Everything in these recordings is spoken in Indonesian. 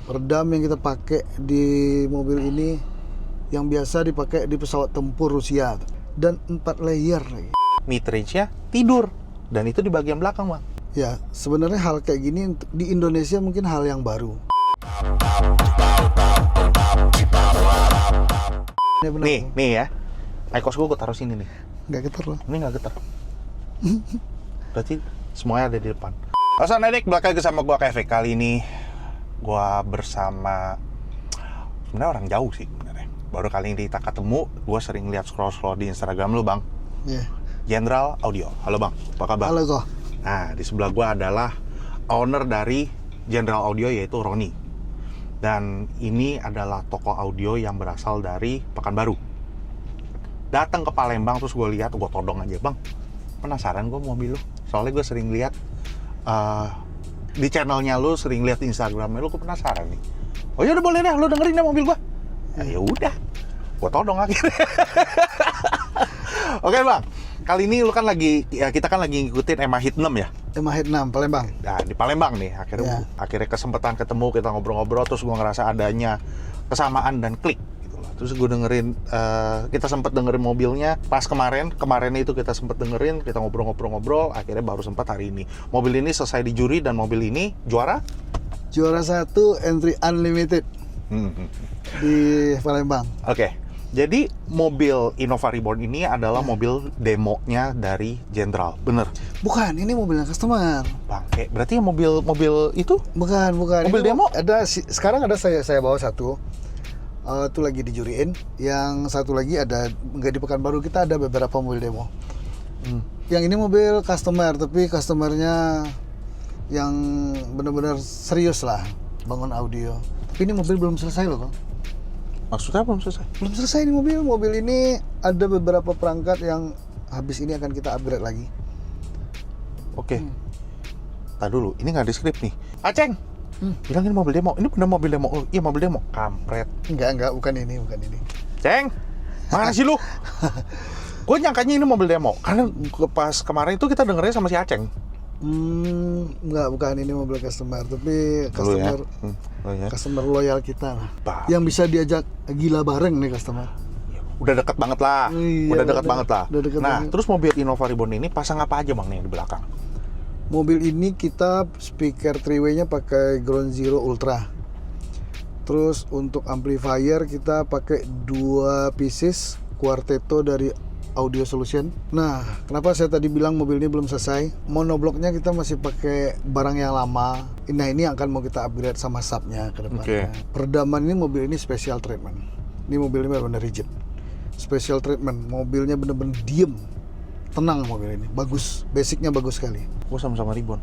Peredam yang kita pakai di mobil ini yang biasa dipakai di pesawat tempur Rusia, dan 4 layer lagi. Mid-range-nya tidur, dan itu di bagian belakang, Bang. Ya, sebenarnya hal kayak gini di Indonesia mungkin hal yang baru. Nih ya. Aikos gue taruh sini nih. Nggak getar loh. Ini nggak getar. Berarti semuanya ada di depan. Hasan Edik, belakang sama gue Kevin. Kali ini gue bersama sebenarnya orang jauh sih sebenarnya. Baru kali ini kita ketemu. Gue sering lihat scroll di Instagram lu, Bang. Iya. General Audio. Halo, Bang. Apa kabar? Halo kok. Nah, di sebelah gue adalah owner dari General Audio, yaitu Roni. Dan ini adalah toko audio yang berasal dari Pekanbaru. Datang ke Palembang, terus gue lihat, gue todong aja, Bang. Penasaran gue mobil lu. Soalnya gue sering lihat di channelnya lu, sering lihat Instagramnya lu, gue penasaran nih. Oh ya udah, boleh deh, lu dengerin deh mobil gue. Ya udah, gue todong akhirnya. Oke, Bang. Kali ini lu kan kita kan lagi ngikutin EMA Hit 6 ya? EMA Hit 6 Palembang. Nah, di Palembang nih, akhirnya kesempatan ketemu, kita ngobrol-ngobrol, terus gue ngerasa adanya kesamaan dan klik gitu loh. Terus gue dengerin, kita sempat dengerin mobilnya pas kemarin itu kita sempat dengerin, kita ngobrol-ngobrol, akhirnya baru sempat hari ini. Mobil ini selesai di juri, dan mobil ini juara 1 entry unlimited di Palembang. Oke. Jadi mobil Innova Reborn ini adalah mobil demonya dari General, bener? Bukan, ini mobilnya customer. Bangke, berarti mobil itu? Bukan. Mobil Ini demo? Sekarang ada saya bawa satu. Itu lagi dijuriin. Yang satu lagi ada, nggak di Pekanbaru, kita ada beberapa mobil demo. Yang ini mobil customer, tapi customernya yang benar-benar serius lah bangun audio. Tapi ini mobil belum selesai loh kok. Maksudnya belum selesai? Belum selesai ini mobil. Mobil ini ada beberapa perangkat yang habis ini akan kita upgrade lagi. Oke. Tadi dulu, ini nggak ada skrip nih. Aceng, bilang ini mobil demo. Ini benar mobil demo. Oh, iya mobil demo. Kampret. Enggak, bukan ini. Ceng, mana sih lu? Gue nyangkanya ini mobil demo. Karena pas kemarin itu kita dengernya sama si Aceng. Enggak, bukan ini mobil customer, tapi customer customer loyal kita lah. Yang bisa diajak gila bareng nih customer. Udah deket banget lah. Iya, udah deket banget lah. Banget. Terus mobil Innova Reborn ini pasang apa aja, Bang, nih di belakang? Mobil ini kita speaker 3-way-nya pakai Ground Zero Ultra. Terus untuk amplifier kita pakai 2 pieces Quartetto dari Audio Solution. Nah, kenapa saya tadi bilang mobil ini belum selesai? Monobloknya kita masih pakai barang yang lama. Nah, ini akan mau kita upgrade sama subnya ke depannya. Peredaman ini, mobil ini special treatment. Ini mobil ini benar-benar rigid. Special treatment. Mobilnya benar-benar diem. Tenang mobil ini. Bagus. Basicnya bagus sekali. Gue sama-sama Reborn.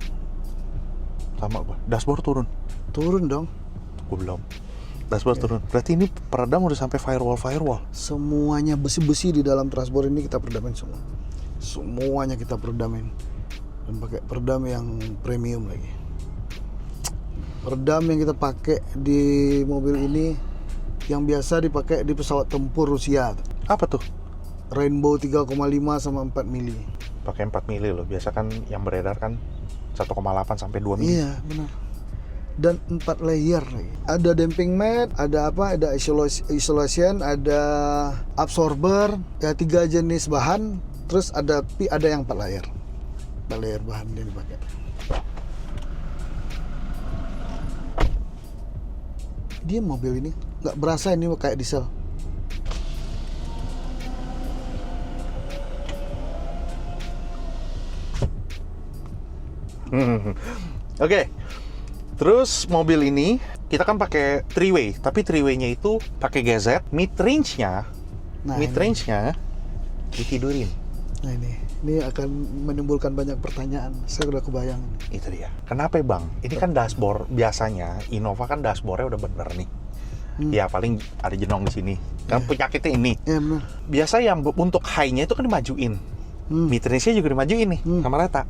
Sama gue. Dashboard turun. Turun dong. Gue belum. Dashboard turun. Berarti ini peredam udah sampai firewall. Semuanya besi-besi di dalam dashboard ini kita peredamin semua. Semuanya kita peredamin. Dan pakai peredam yang premium lagi. Peredam yang kita pakai di mobil ini yang biasa dipakai di pesawat tempur Rusia. Apa tuh? Rainbow 3,5 sama 4 mili. Pakai 4 mili loh. Biasa kan yang beredar kan 1,8 sampai 2 mili. Iya, benar. Dan 4 layer lagi. Ada damping mat, ada isolation, ada absorber, ya 3 jenis bahan, terus ada yang 4 layer. 4 layer bahan yang dipakai. Dia mobil ini nggak berasa ini kayak diesel. Oke. Terus mobil ini kita kan pakai 3-way, tapi 3-way-nya itu pakai GZ, mid-range-nya ditidurin. Nah ini akan menimbulkan banyak pertanyaan. Saya udah kebayang. Itu dia. Kenapa, Bang? Ini kan dashboard biasanya Innova kan dashboardnya udah bener nih. Ya paling ada jenong di sini. Kan penyakitnya ini. Iya benar. Biasa yang untuk high-nya itu kan dimajuin. Mid-range-nya juga dimajuin nih sama rata.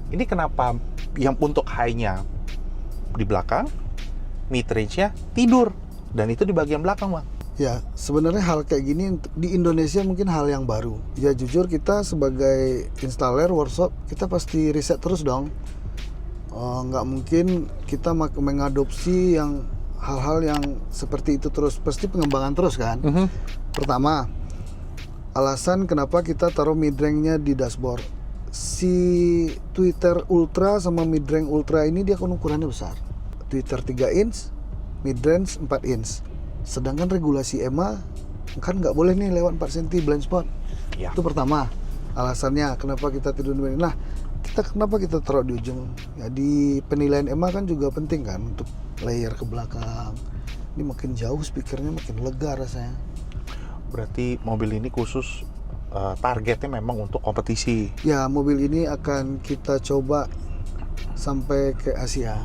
Ini kenapa yang untuk high-nya di belakang, mid-range-nya tidur, dan itu di bagian belakang, Bang? Ya, sebenarnya hal kayak gini di Indonesia mungkin hal yang baru. Ya jujur, kita sebagai installer workshop, kita pasti riset terus dong. Nggak mungkin kita mengadopsi yang hal-hal yang seperti itu terus, pasti pengembangan terus kan. Pertama, alasan kenapa kita taruh mid-range-nya di dashboard. Si Twitter Ultra sama mid-range Ultra ini dia kan ukurannya besar. Twitter 3 inch, mid-range 4 inch. Sedangkan regulasi EMA kan nggak boleh nih lewat 4 cm blind spot. Ya. Itu pertama alasannya kenapa kita tidur di. Nah, kenapa kita taruh di ujung? Ya, di penilaian EMA kan juga penting kan untuk layer ke belakang. Ini makin jauh speakernya makin lega rasanya. Berarti mobil ini khusus targetnya memang untuk kompetisi. Ya, mobil ini akan kita coba sampai ke Asia.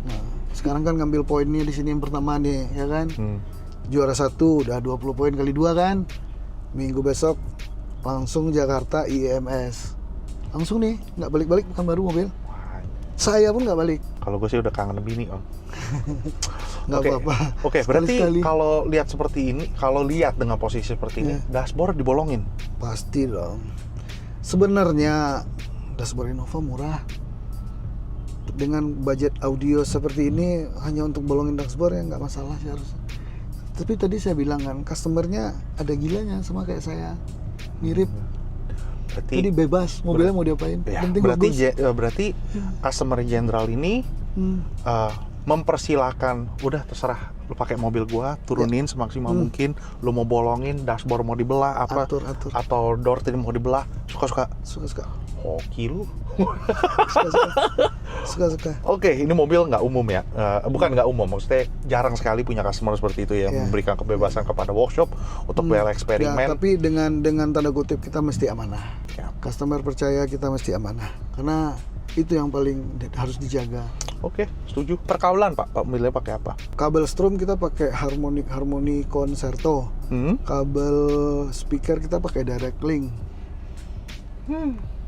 Nah, sekarang kan ngambil poinnya di sini yang pertama nih, ya kan? Juara 1 udah 20 poin kali 2 kan. Minggu besok langsung Jakarta IEMS. Langsung nih, nggak balik-balik Pekanbaru mobil. Wah, Saya pun nggak balik. kalau gue sih udah kangen bini, Om. Nggak apa-apa. Oke, berarti Sekali-sekali. kalau lihat seperti ini, kalau lihat dengan posisi seperti ini, dashboard dibolongin. Pasti dong. Sebenarnya dashboard Innova murah. Dengan budget audio seperti ini hanya untuk bolongin dashboard ya nggak masalah sih harusnya. Tapi tadi saya bilang kan, customernya ada gilanya sama kayak saya, mirip. Berarti Jadi bebas, mobilnya mau diapain. ya, Penting berarti bagus. berarti customer general ini mempersilahkan, udah terserah lu pakai mobil gua, turunin semaksimal mungkin, lu mau bolongin, dashboard mau dibelah apa, Atur. atau door trim mau dibelah, suka-suka. Suka-suka. Hoki lu. Suka-suka. Oke, ini mobil nggak umum ya, bukan nggak umum, maksudnya jarang sekali punya customer seperti itu yang memberikan kebebasan kepada workshop untuk bereksperimen. Ya, tapi dengan tanda kutip kita mesti amanah. Ya. Customer percaya kita mesti amanah, karena itu yang paling harus dijaga. Oke, setuju. Perkaulan Pak mobilnya pakai apa? Kabel strom kita pakai Harmony Concerto. Kabel speaker kita pakai direct link.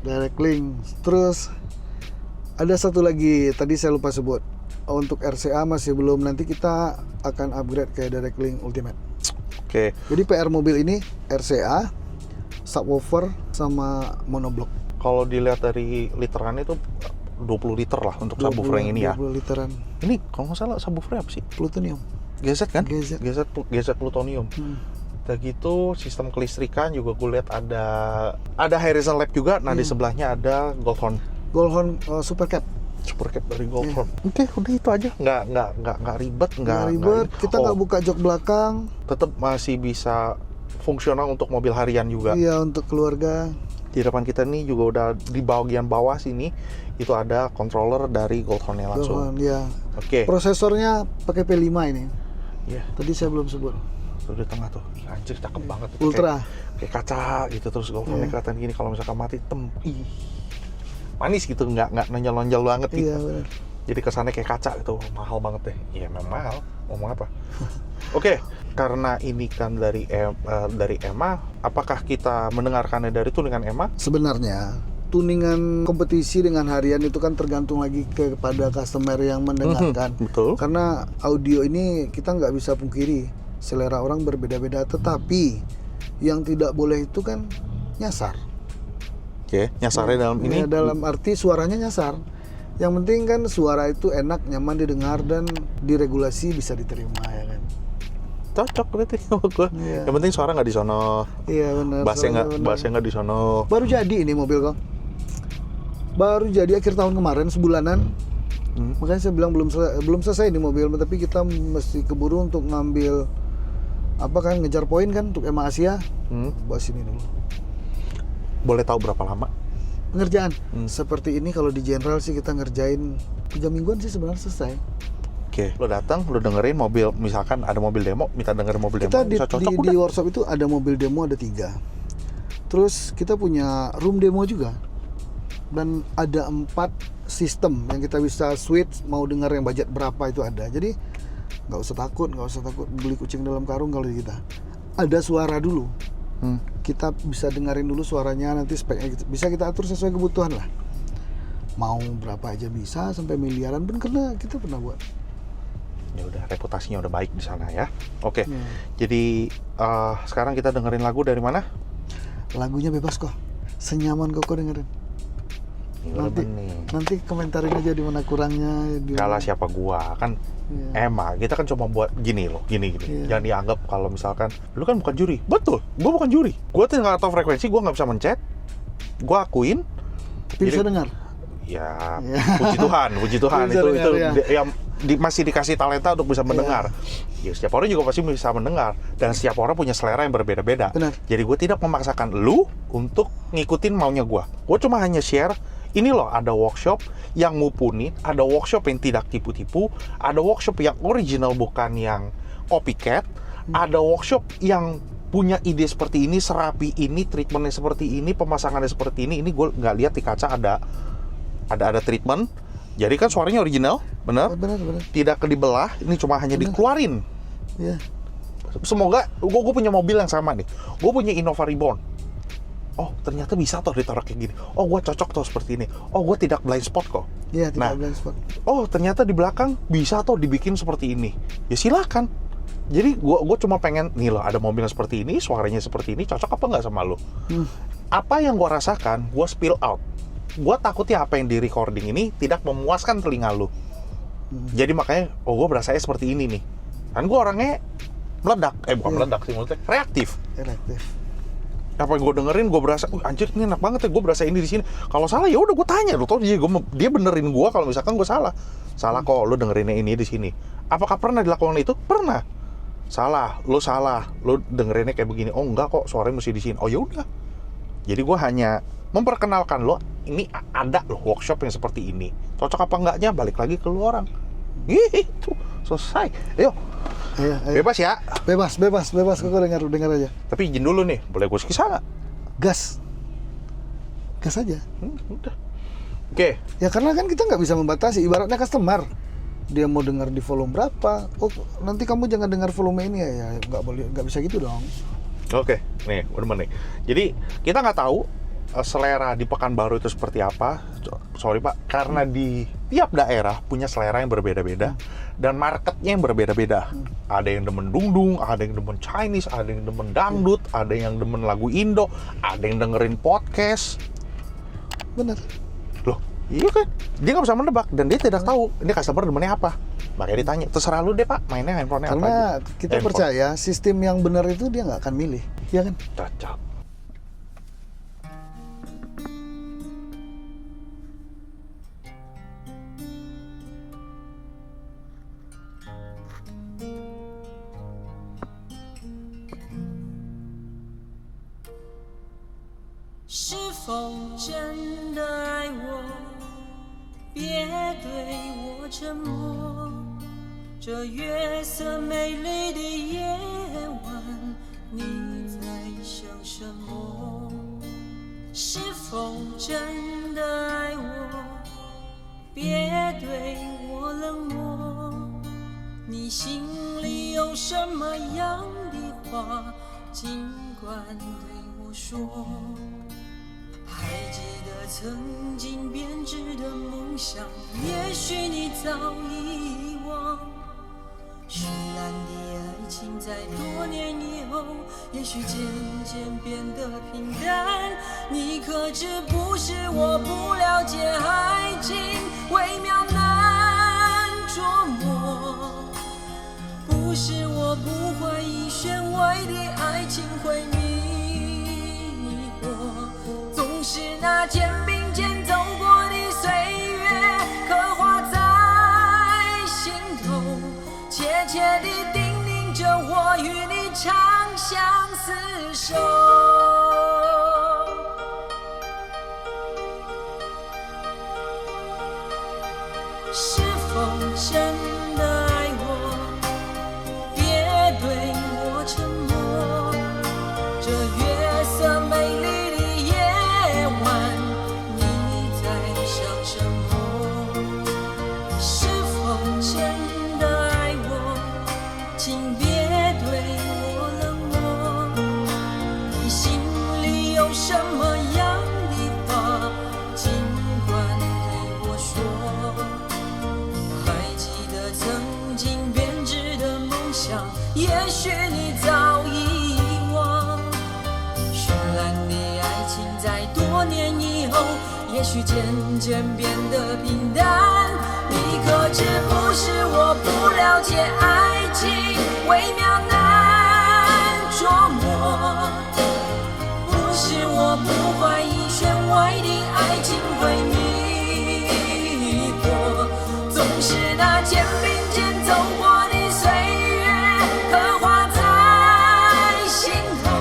Direct link. Terus ada satu lagi tadi saya lupa sebut. Untuk RCA masih belum, nanti kita akan upgrade ke direct link ultimate. Oke. Jadi PR mobil ini RCA, subwoofer sama monoblock. Kalau dilihat dari literan itu 20 liter lah untuk subwoofer yang ini ya. 20 literan. Ini kalau nggak salah subwoofer apa sih? Plutonium. GZ kan? GZ. GZ plutonium. Udah gitu sistem kelistrikan juga gue lihat ada Harrison Lab juga. Nah di sebelahnya ada Goldhorn. Goldhorn Super Cap. Super Cap dari Goldhorn. Oke, udah itu aja. Nggak ribet, Nggak ribet. Kita nggak buka jok belakang. Tetap masih bisa fungsional untuk mobil harian juga. Iya, untuk keluarga. Di depan kita nih juga udah di bagian bawah sini itu ada controller dari Goldhorn-nya langsung. Goldhorn, ya. Oke. Prosesornya pakai P5 ini. Iya. Tadi saya belum sebut. Tuh di tengah tuh. Ih, anjir cakep banget. Ultra. Kayak kaca gitu, terus Goldhorn-nya kelihatan gini, kalau misalkan mati ih. Manis gitu, nggak nonjol-nonjol banget gitu. Iya, benar. Jadi kesannya kayak kaca gitu, mahal banget deh. Iya memang mahal, ngomong apa. Oke, karena ini kan dari EMA, apakah kita mendengarkannya dari tuningan EMA? Sebenarnya tuningan kompetisi dengan harian itu kan tergantung lagi kepada customer yang mendengarkan. Betul. Karena audio ini kita nggak bisa pungkiri, selera orang berbeda-beda. Tetapi yang tidak boleh itu kan nyasar. Oke, nyasarnya dalam ini? Ya, dalam arti suaranya nyasar. Yang penting kan suara itu enak, nyaman didengar, dan diregulasi bisa diterima, ya kan. Cocok berarti sama gue. Iya. Yang penting suara nggak di sono. Iya benar. Bassnya nggak di sono. Baru jadi ini mobil kok. Baru jadi akhir tahun kemarin, sebulanan. Makanya saya bilang belum selesai ini mobil, tapi kita mesti keburu untuk ngambil apa kan, ngejar poin kan untuk EMA Asia. Bahas ini dulu. Boleh tahu berapa lama? Pengerjaan seperti ini kalau di general sih kita ngerjain 3 mingguan sih sebenarnya selesai. Oke, lo datang, lo dengerin mobil, misalkan ada mobil demo, minta dengerin mobil Kita demo, bisa cocok di workshop itu ada mobil demo, ada 3. Terus kita punya room demo juga. Dan ada 4 sistem yang kita bisa switch, mau dengar yang budget berapa itu ada. Jadi nggak usah takut beli kucing dalam karung kalau di kita. Ada suara dulu. Kita bisa dengerin dulu suaranya, nanti speknya bisa kita atur sesuai kebutuhan lah. Mau berapa aja bisa, sampai miliaran pun karena kita pernah buat. Ya udah, reputasinya udah baik di sana ya. Oke. Jadi sekarang kita dengerin lagu dari mana? Lagunya bebas kok, senyaman kok dengerin. Nanti komentarin aja di mana kurangnya. Kalah siapa gua kan. Emang kita kan cuma buat gini. Jangan dianggap kalau misalkan lu kan bukan juri. Betul, gua bukan juri. Gua tuh nggak tahu frekuensi, gua nggak bisa mencet. Gua akuin. Tapi bisa dengar. Ya, puji Tuhan itu yang masih dikasih talenta untuk bisa mendengar. Ya, setiap orang juga pasti bisa mendengar, dan setiap orang punya selera yang berbeda-beda. Benar. Jadi gue tidak memaksakan lu untuk ngikutin maunya gue. Gue cuma hanya share, ini loh ada workshop yang mumpuni, ada workshop yang tidak tipu-tipu, ada workshop yang original bukan yang copycat, ada workshop yang punya ide seperti ini, serapi ini, treatmentnya seperti ini, pemasangannya seperti ini gue nggak lihat di kaca ada treatment. Jadi kan suaranya original, benar? Benar. Tidak dibelah, ini cuma hanya dikeluarin. Iya. Semoga gue punya mobil yang sama nih. Gue punya Innova Reborn. Oh, ternyata bisa toh ditaruh kayak gini. Oh, gue cocok toh seperti ini. Oh, gue tidak blind spot kok. Iya, tidak blind spot. Oh, ternyata di belakang bisa toh dibikin seperti ini. Ya silakan. Jadi gue cuma pengen, nih loh ada mobil yang seperti ini, suaranya seperti ini, cocok apa nggak sama lo? Apa yang gue rasakan, gue spill out. Gue takutnya apa yang di recording ini tidak memuaskan telinga lu. Jadi makanya, gue berasanya seperti ini nih. Kan gue orangnya meledak, meledak sih maksudnya, reaktif. Apa yang gue dengerin, gue berasa, anjir ini enak banget ya, gue berasa ini di sini. Kalau salah ya udah gue tanya, lo tau dia benerin gue kalau misalkan gue salah. Salah kok, lo dengerinnya ini di sini. Apakah pernah dilakukan itu? Pernah. Salah, lo dengerinnya kayak begini. Oh enggak kok, suaranya mesti di sini. Oh ya udah. Jadi gue hanya memperkenalkan lo, ini ada loh workshop yang seperti ini. Cocok apa enggaknya, balik lagi ke lo orang. Gitu, selesai. Ayo. Bebas ya? Bebas. Kok dengar aja. Tapi izin dulu nih, boleh gue skisa nggak? Gas aja. Udah. Oke. Ya karena kan kita nggak bisa membatasi. Ibaratnya customer, dia mau dengar di volume berapa. Oh, nanti kamu jangan dengar volume ini ya. Nggak bisa gitu dong. Oke, nih, bener nih. Jadi kita nggak tahu selera di Pekanbaru itu seperti apa. Sorry Pak, karena di tiap daerah punya selera yang berbeda-beda dan marketnya yang berbeda-beda. Ada yang demen dungdung, ada yang demen Chinese, ada yang demen dangdut, ada yang demen lagu Indo, ada yang dengerin podcast. Bener. Loh, iya kan? Dia nggak bisa menebak dan dia tidak tahu ini customer demennya apa. Makanya ditanya, terserah lu deh Pak, mainnya handphonenya apa aja. Karena kita percaya sistem yang benar itu dia nggak akan milih, ya kan? Cocok.还记得曾经编织的梦想，也许你早遗忘。绚烂的爱情在多年以后，也许渐渐变得平淡。你可知不是我不了解爱情微妙难捉摸，不是我不怀疑弦外的爱情会迷惑，总是那肩并肩走过的岁月刻画在心头，切切地叮咛着我与你长相厮守。是否真的爱我？别对我沉默。这月色美丽的夜晚，你在想什么？是否真的爱我？请别对我冷漠。你心里有什么样的话，尽管对我说。还记得曾经编织的梦想，也许你早遗忘。绚烂的爱情在多年以后，也许渐渐变得平淡。你可知不是我不了解爱情，微妙难捉摸。不是我不怀疑弦外的爱情会迷惑，总是那肩并肩走过的岁月，刻画在心头，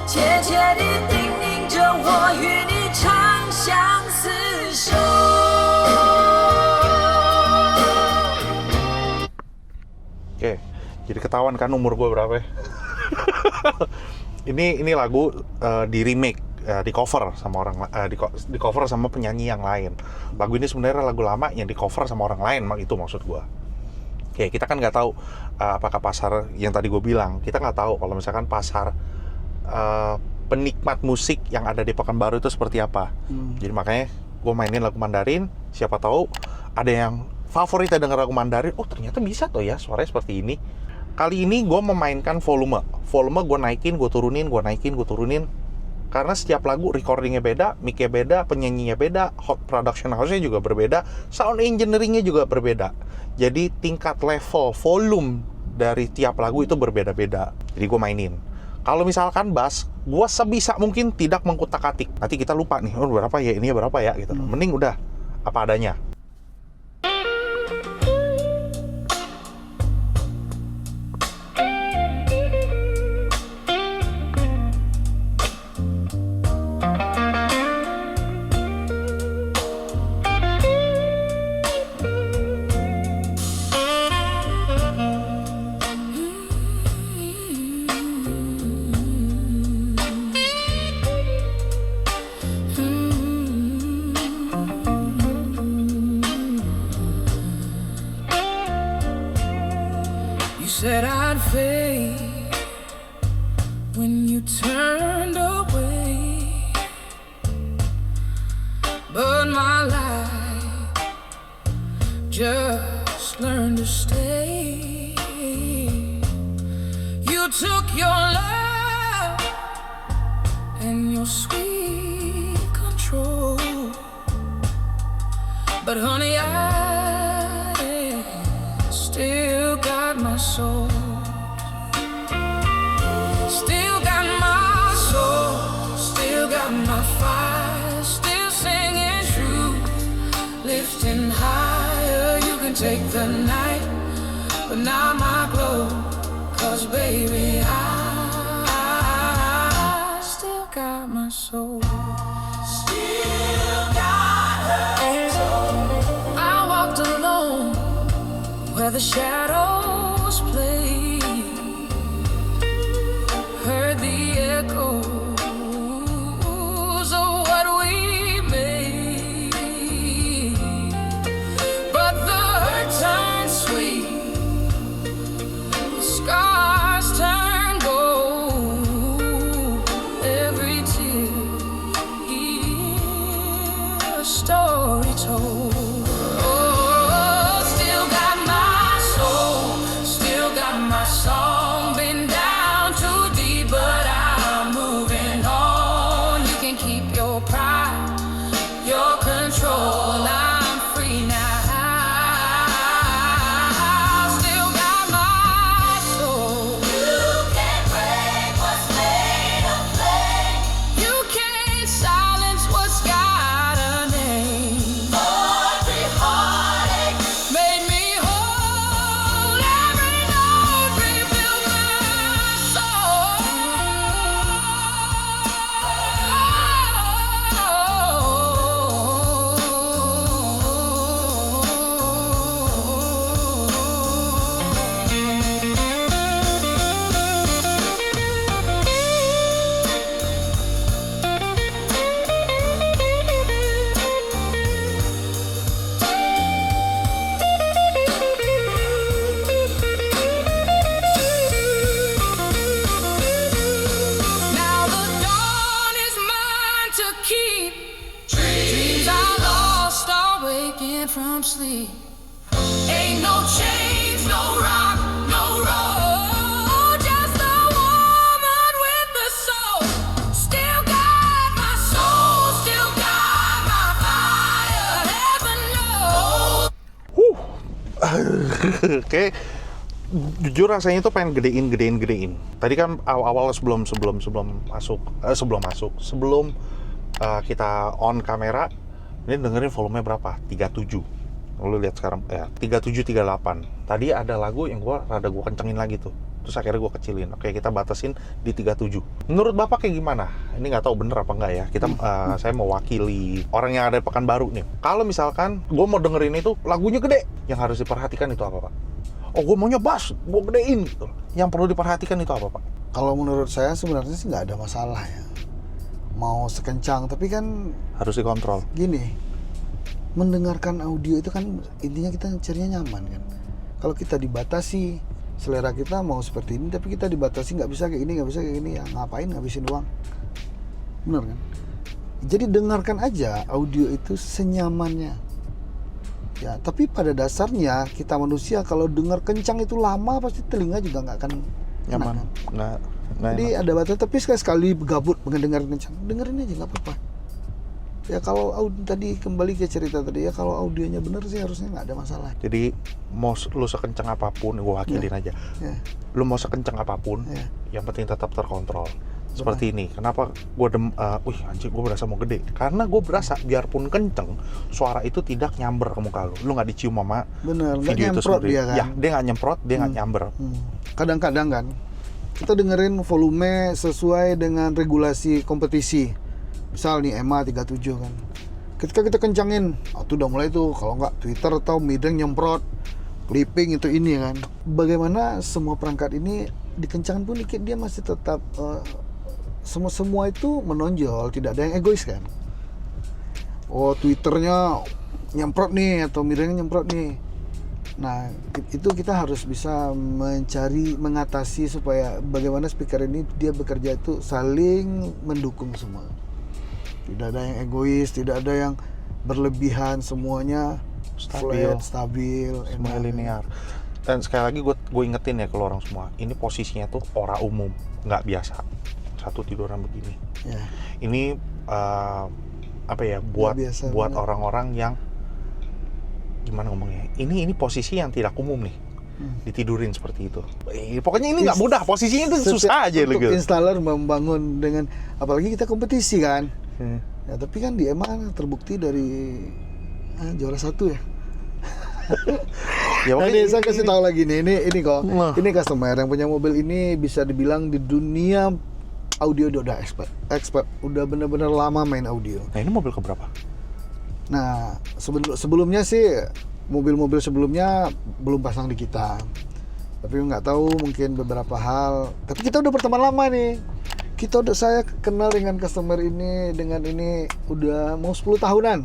切切地叮咛着我与你长相厮守。Oke, jadi ketahuan kan umur gue berapa ya? Ini lagu di remake, di cover sama di cover sama penyanyi yang lain. Lagu ini sebenarnya lagu lama yang di cover sama orang lain, itu maksud gue. Oke, kita kan nggak tahu apakah pasar yang tadi gue bilang, kita nggak tahu kalau misalkan pasar penikmat musik yang ada di Pekanbaru itu seperti apa. Jadi makanya gue mainin lagu Mandarin, siapa tahu ada yang favoritnya denger lagu Mandarin, oh ternyata bisa tuh ya suaranya seperti ini. Kali ini gue memainkan volume gue naikin, gue turunin, gue naikin, gue turunin. Karena setiap lagu recordingnya beda, mic-nya beda, penyanyinya beda, production house-nya juga berbeda, sound engineering-nya juga berbeda. Jadi tingkat level volume dari tiap lagu itu berbeda-beda. Jadi gue mainin. Kalau misalkan bass, gue sebisa mungkin tidak mengkutak-atik. Nanti kita lupa nih, oh berapa ya, ini berapa ya gitu. Mending udah apa adanya. Said I'd fade when you turned away, but my life just learned to stay. You took your love and your sweet control, but honey, I still got my soul. Still got my soul. Still got my fire. Still singing true. Lifting higher. You can take the night, but not my glow. 'Cause baby, I still got my soul. Still got her soul. I walked alone where the shadows play, heard the echoes of what we made, but the hurt turned sweet, the scars turned gold, every tear a story told. Still got my soul. Kayak jujur rasanya tuh pengen gedein. Tadi kan awal sebelum kita on kamera, ini dengerin volumenya berapa? 37. Lu lihat sekarang ya 37 38. Tadi ada lagu yang gua kencengin lagi tuh. Terus akhirnya gua kecilin. Oke, kita batasin di 37. Menurut Bapak kayak gimana? Ini nggak tahu bener apa enggak ya. Saya mewakili orang yang ada di Pekanbaru nih. Kalau misalkan gua mau dengerin itu lagunya gede, yang harus diperhatikan itu apa, Pak? Oh, gue maunya bass, gue gedein gitu. Yang perlu diperhatikan itu apa, Pak? Kalau menurut saya sebenarnya sih nggak ada masalah ya. Mau sekencang, tapi kan Harus dikontrol. gini, mendengarkan audio itu kan intinya kita carinya nyaman kan. Kalau kita dibatasi, selera kita mau seperti ini, tapi kita dibatasi nggak bisa kayak gini, ya ngapain ngabisin uang? Bener kan? Jadi dengarkan aja audio itu senyamannya. Ya, tapi pada dasarnya kita manusia kalau dengar kencang itu lama pasti telinga juga nggak akan Nyaman. enak, kan? Nggak Jadi enak. ada batas, tapi sekali gabut mendengar kencang, dengerin aja nggak apa-apa. Ya kalau tadi kembali ke cerita tadi ya, kalau audionya bener sih harusnya nggak ada masalah. Jadi mau lu sekencang apapun, gue wakilin aja. Ya, Lu mau sekencang apapun, ya. yang penting tetap terkontrol. Seperti ini. Kenapa gue anjing gue berasa mau gede? Karena gue berasa biarpun kenceng, suara itu tidak nyamber ke muka lu. Lu nggak dicium sama Bener, nggak video itu nyemprot sendiri. dia kan. Ya, dia nggak nyemprot, dia nggak nyamber. Kadang-kadang kan kita dengerin volume sesuai dengan regulasi kompetisi. Misal nih EMA 37 kan. Ketika kita kencangin, itu udah mulai tuh kalau nggak Twitter atau mideng nyemprot, clipping itu ini kan. Bagaimana semua perangkat ini dikencangin pun dikit dia masih tetap semua itu menonjol, tidak ada yang egois kan. Oh, Twitternya nyemprot nih atau midengnya nyemprot nih. Nah, itu kita harus bisa mengatasi supaya bagaimana speaker ini dia bekerja itu saling mendukung semua. Tidak ada yang egois, tidak ada yang berlebihan, semuanya stabil, Semuanya enak. linear. Dan sekali lagi gue ingetin ya ke lo orang semua, ini posisinya tuh ora umum, nggak biasa. Satu tiduran begini. Ya. Ini buat biasa buat banget. orang-orang yang gimana ngomongnya? Ini posisi yang tidak umum nih. Ditidurin seperti itu. Pokoknya ini nggak mudah, posisinya itu susah aja Untuk gitu. installer membangun dengan, apalagi kita kompetisi kan. Ya, tapi kan di EMA kan terbukti dari juara 1 ya. Ya, Nah, makanya ini saya kasih tahu lagi nih, ini kok. Wah. Ini customer yang punya mobil ini bisa dibilang di dunia audio udah expert, udah bener-bener lama main audio. Nah, ini mobil keberapa? Nah, sebelumnya sih mobil-mobil sebelumnya belum pasang di kita. Tapi nggak tahu, mungkin beberapa hal. Tapi kita udah berteman lama nih. Saya kenal dengan customer ini udah mau 10 tahunan.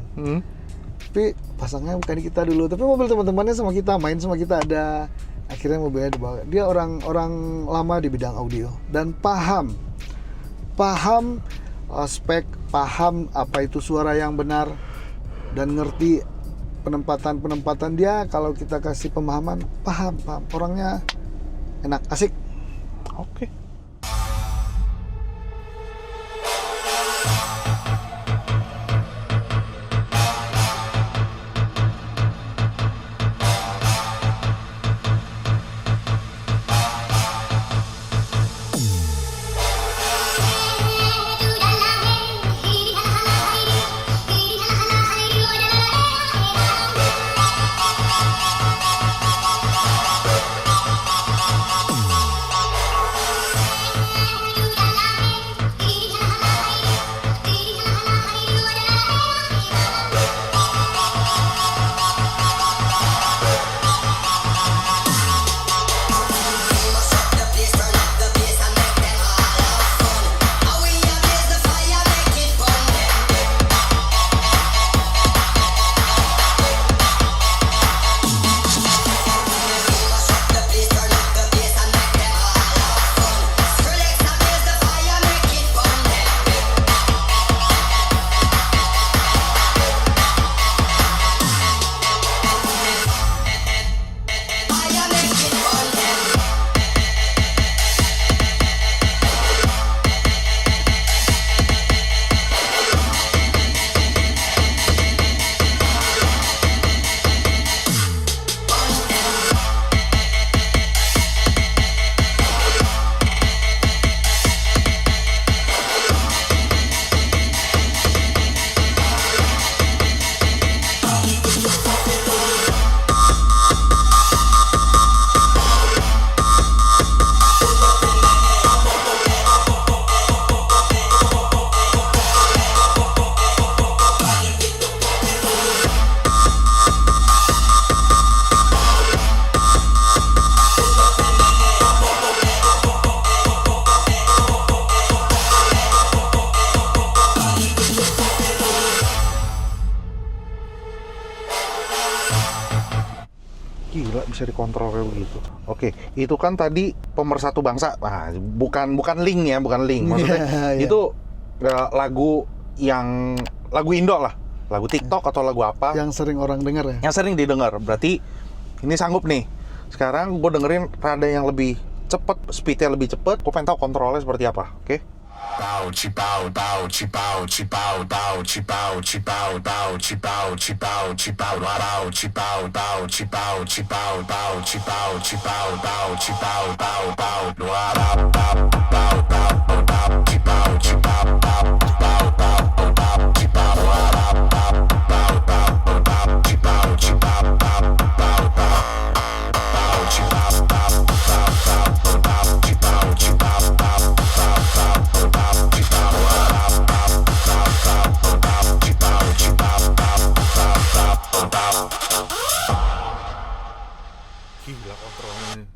Tapi pasangnya bukan di kita dulu, tapi mobil teman-temannya sama kita, main sama kita ada. Akhirnya mobilnya dibawa. Dia orang lama di bidang audio dan paham spek, paham apa itu suara yang benar, dan ngerti penempatan dia. Kalau kita kasih pemahaman, paham. Orangnya enak, asik. Oke. bisa dikontrol kayak begitu. Oke, itu kan tadi pemersatu bangsa. Nah, bukan link ya, bukan link. Maksudnya itu lagu Indo lah, lagu TikTok atau lagu apa? Yang sering orang dengar ya. Yang sering didengar. Berarti ini sanggup nih. Sekarang gue dengerin rada yang lebih cepet, speednya lebih cepet. Gue pengen tahu kontrolnya seperti apa. Oke? Gila kontrolnya.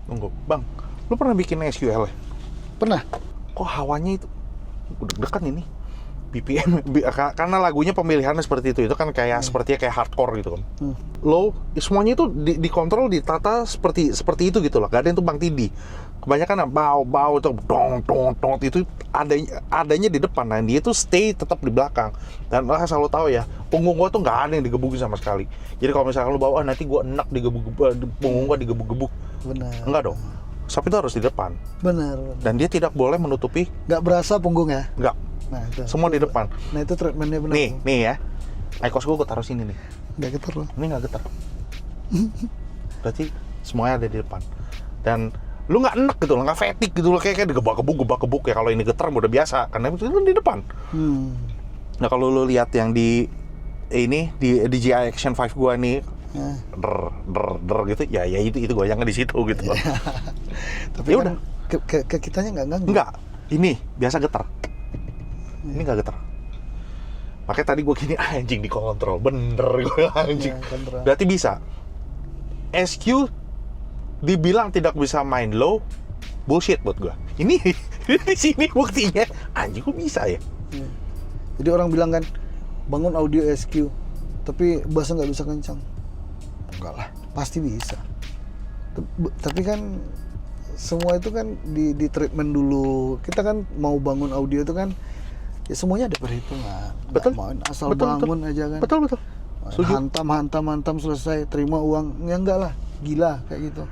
Tunggu, Bang, lu pernah bikin SQL ya? Pernah. Kok hawanya itu deg-degan ini? BPM, karena lagunya pemilihannya seperti itu kan kayak sepertinya kayak hardcore gitu kan. Low, semuanya itu dikontrol, ditata seperti itu gitu loh. Gak ada yang tumbang tindih. Kebanyakan bau itu dong itu adanya di depan. Nah, dia itu stay tetap di belakang. Dan lo selalu tahu ya, punggung gua tuh nggak ada yang digebukin sama sekali. Jadi kalau misalkan lu bawa nanti gua enak punggung gua digebuk-gebuk. Benar. Enggak dong. Sop itu harus di depan. Benar. Dan dia tidak boleh menutupi. Nggak berasa punggung ya? Nggak. Nah, itu. Semua di depan. Nah, itu treatmentnya benar. Nih ya. Aikos gue taruh sini nih. Nggak getar loh. Ini nggak getar. Berarti semuanya ada di depan. Dan lu nggak enak gitu loh, nggak fatigue gitu loh, kayak gebak-gebuk ya. Kalau ini getar udah biasa, karena itu di depan. Nah, kalau lu lihat yang di DJI Action 5 gua nih, der gitu, ya itu goyangnya di situ gitu. Tapi ya kan udah. Ke kitanya nggak ganggu. Nggak. Ini biasa getar. Ini nggak getar. Makanya tadi gue gini, anjing dikontrol, bener gue anjing. Ya, berarti bisa. SQ dibilang tidak bisa main low, bullshit buat gue. Ini di sini buktinya, anjing kok bisa ya? Jadi orang bilang kan, bangun audio SQ, tapi bassnya nggak bisa kencang. Enggak lah, pasti bisa. Tapi kan semua itu kan di treatment dulu. Kita kan mau bangun audio itu kan, ya semuanya ada perhitungan. Betul. Asal bangun aja kan. Betul. Hantam selesai, terima uang. Ya enggak lah, gila kayak gitu.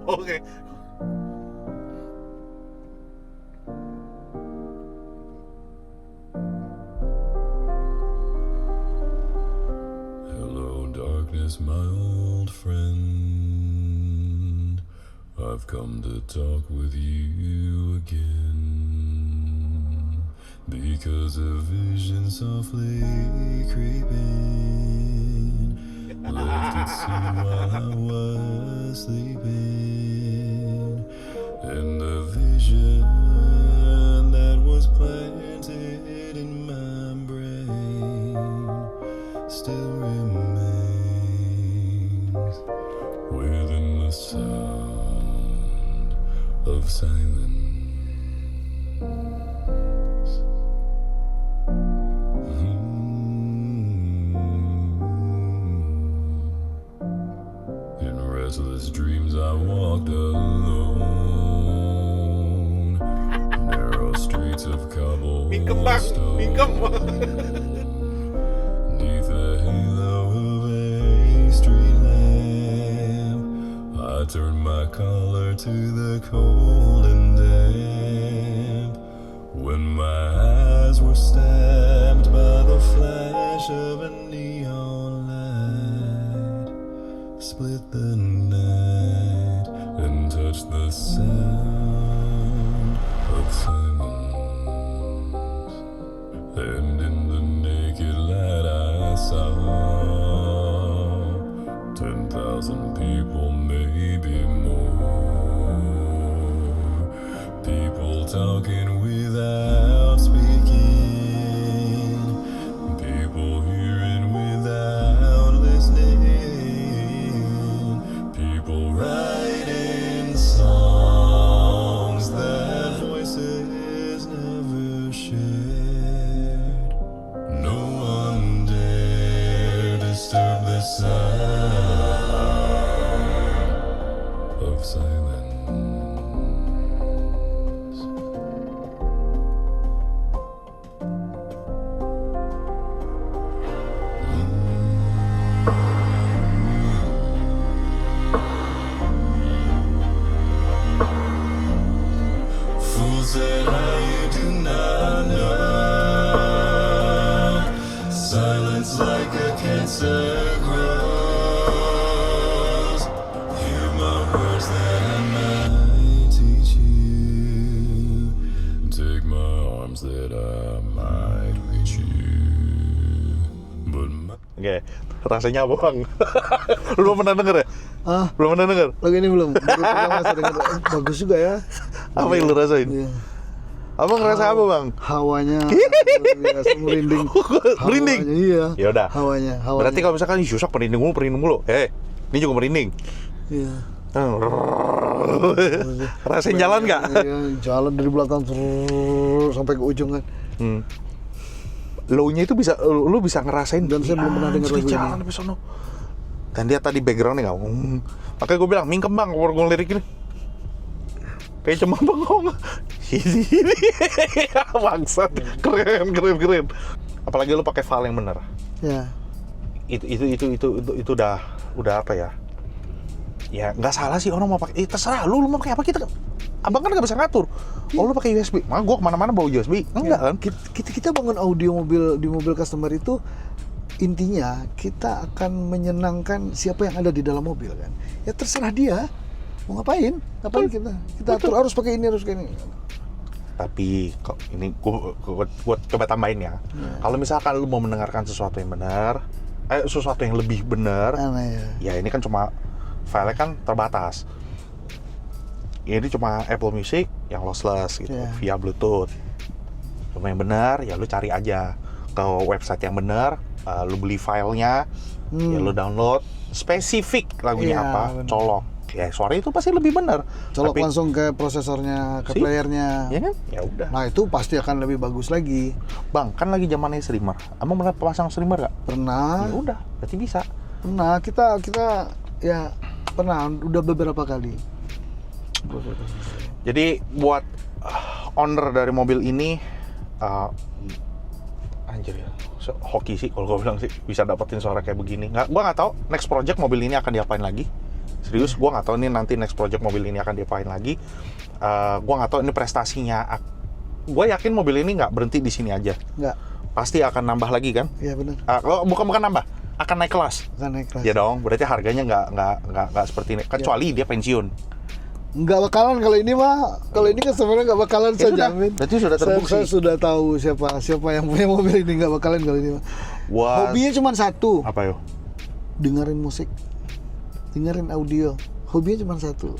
Oke. My old friend, I've come to talk with you again, because a vision softly creeping left its seed while I was sleeping, and the vision that was planted in my brain still remains within the sound of silence. In restless dreams I walked alone. Narrow streets of Mingkem bang, mingkem. Neath the halo of a street lamp, I turned my collar to the cold and damp. When my eyes were stabbed by the flash of a neon light, split the night and touched the sound of silence. And in the naked light I saw 10,000 people, maybe more. People talking without speaking. People hearing without listening. People writing songs that voices never shared. No one dare disturb the sound of silence. Fools said how you do not know. Silence like a cancer grows. Hear my words that I might teach you. Take my arms that I might reach you. But my Oke, rasanya apa bang? Lu belum pernah denger ya? Ah, Belum pernah denger? lagu ini belum. Baru pertama saya dengar. Bagus juga ya. Apa yang lu rasain? Iya. Abang ngerasa apa bang? Hawanya luar biasa, merinding. Merinding? Hawanya, iya. Ya udah. Hawanya. Berarti kalau misalkan susah merinding mulu. Ini juga merinding. Iya. Rasain jalan nggak? Iya, jalan dari belakang sampai ke ujung kan. Low-nya itu bisa, lu bisa ngerasain. Dan saya belum pernah dengar lagu ini. jalan sampai sono. Dan dia tadi backgroundnya nggak. Makanya gue bilang mingkem bang, kalau gue lirik ini. Kayak cuma bengong. Ini bangsat. Keren. Apalagi lu pakai file yang benar. Ya. Itu udah apa ya? Ya nggak salah sih orang mau pakai. Terserah lu mau pakai apa, kita. Abang kan nggak bisa ngatur. Oh lu pakai USB. Maka gue kemana-mana bawa USB. Enggak kan? Kita bangun audio mobil di mobil customer itu intinya kita akan menyenangkan siapa yang ada di dalam mobil kan. Ya terserah dia mau ngapain kita atur harus pakai ini. Tapi ini gue coba tambahin ya. Kalau misalkan lu mau mendengarkan sesuatu yang benar, sesuatu yang lebih benar, ya ini kan cuma file kan terbatas. Ini cuma Apple Music yang lossless gitu, via Bluetooth. Cuma yang benar ya lu cari aja ke website yang benar, lu beli filenya, ya lu download spesifik lagunya apa, colok. Ya suara itu pasti lebih benar. Colok langsung ke prosesornya, ke playernya. Ya kan? Ya udah. Nah itu pasti akan lebih bagus lagi. Bang, kan lagi zamannya streamer. Abang pernah pasang streamer gak? Pernah. Ya udah, berarti bisa. Pernah. Kita ya pernah. Udah beberapa kali. Jadi buat owner dari mobil ini, anjir ya, hoki sih kalau gue bilang sih bisa dapetin suara kayak begini. Gue nggak tahu next project mobil ini akan diapain lagi. Serius, gue nggak tahu nih nanti next project mobil ini akan diapain lagi. Gue nggak tahu ini prestasinya. Gue yakin mobil ini nggak berhenti di sini aja. Nggak. Pasti akan nambah lagi kan? Iya benar. Bukan nambah, akan naik kelas. Akan naik kelas. Ya dong, berarti harganya nggak seperti ini. Kecuali dia pensiun. Nggak bakalan kalau ini mah. Kalau ini kan sebenarnya nggak bakalan saya jamin. Berarti sudah terbukti. Saya sudah tahu siapa yang punya mobil ini, nggak bakalan kalau ini mah. Hobinya cuma satu. Apa yo? Dengerin musik, dengerin audio. Hobinya cuma satu.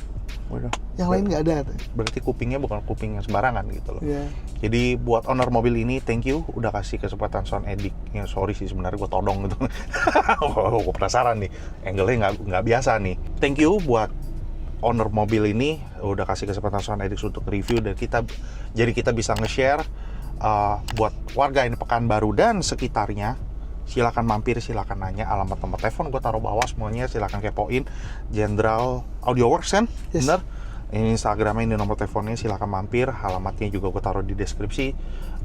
Waduh. Yang lain nggak ada. Berarti kupingnya bukan kuping yang sembarangan gitu loh. Yeah. Jadi buat owner mobil ini, thank you udah kasih kesempatan sound edit. Ya sorry sih sebenarnya gue todong gitu. Gue penasaran nih, angle-nya nggak biasa nih. Thank you buat owner mobil ini udah kasih kesempatan sound edit untuk review, dan kita bisa nge-share buat warga ini Pekanbaru dan sekitarnya silakan mampir, silakan nanya. Alamat, nomor telepon gue taruh bawah semuanya, silakan kepoin. General Audio Works kan? Yes. Bener? Ini Instagramnya, ini nomor teleponnya, silakan mampir. Alamatnya juga gue taruh di deskripsi.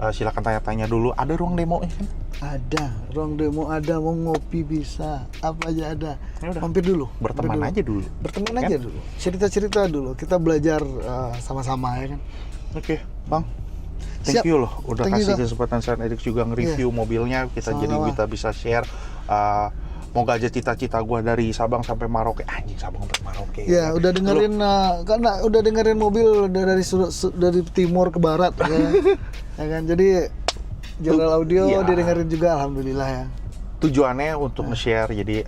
Silakan tanya-tanya dulu. Ada ruang demo kan? Ada, ruang demo ada, mau ngopi bisa, apa aja ada. Ya udah. Mampir dulu. Berteman mampir aja dulu. Berteman Kan? aja dulu. Cerita-cerita dulu. Kita belajar sama-sama ya kan. Oke, Bang. Thank Siap. you loh, udah Thank you, kasih Kak. kesempatan San Eriks juga nge-review mobilnya. Kita jadi Sama-sama. kita bisa share. Moga aja cita-cita gue dari Sabang sampai Merauke. Anjing, Sabang sampai Merauke. Ya, udah dengerin karena udah dengerin mobil dari dari timur ke barat ya. Ya kan. Jadi General Audio Iya. didengerin juga, alhamdulillah ya. Tujuannya untuk nge-share, jadi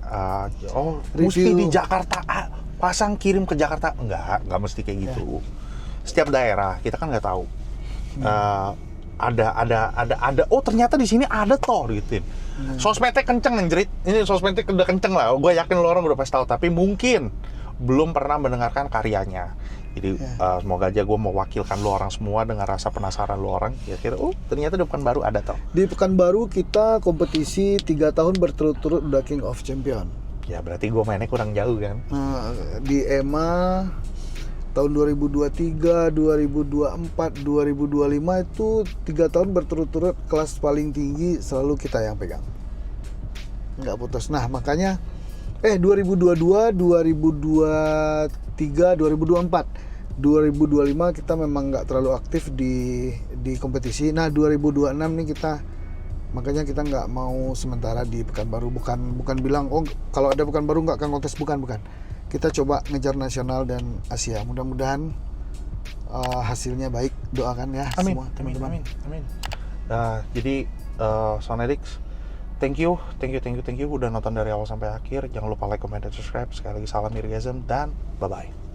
mesti Review. di Jakarta, pasang kirim ke Jakarta. Enggak mesti kayak gitu. Setiap daerah, kita kan nggak tahu. Ada, oh ternyata di sini ada toh gitu. Sosmednya kenceng anjrit. Ini sosmednya udah kenceng lah. Gue yakin lo orang udah pasti tahu, tapi mungkin belum pernah mendengarkan karyanya. Jadi semoga aja gue mewakilkan lo orang semua dengan rasa penasaran lo orang. Kira-kira, ternyata di Pekanbaru ada toh. Di Pekanbaru kita kompetisi 3 tahun berturut-turut udah King of Champion. Ya berarti gue mainnya kurang jauh kan. Di EMA tahun 2023, 2024, 2025 itu 3 tahun berturut-turut kelas paling tinggi selalu kita yang pegang. Nggak putus. Nah makanya 2022, 2023, 2024, 2025 kita memang nggak terlalu aktif di kompetisi. Nah 2026 nih makanya kita nggak mau sementara di Pekanbaru. Bukan bilang kalau ada Pekanbaru nggak akan kontes, bukan. Kita coba ngejar nasional dan Asia. Mudah-mudahan hasilnya baik. Doakan ya semua teman-teman. Amin. Jadi San Eriks, thank you udah nonton dari awal sampai akhir. Jangan lupa like, comment, dan subscribe. Sekali lagi salam Irgasm dan bye-bye.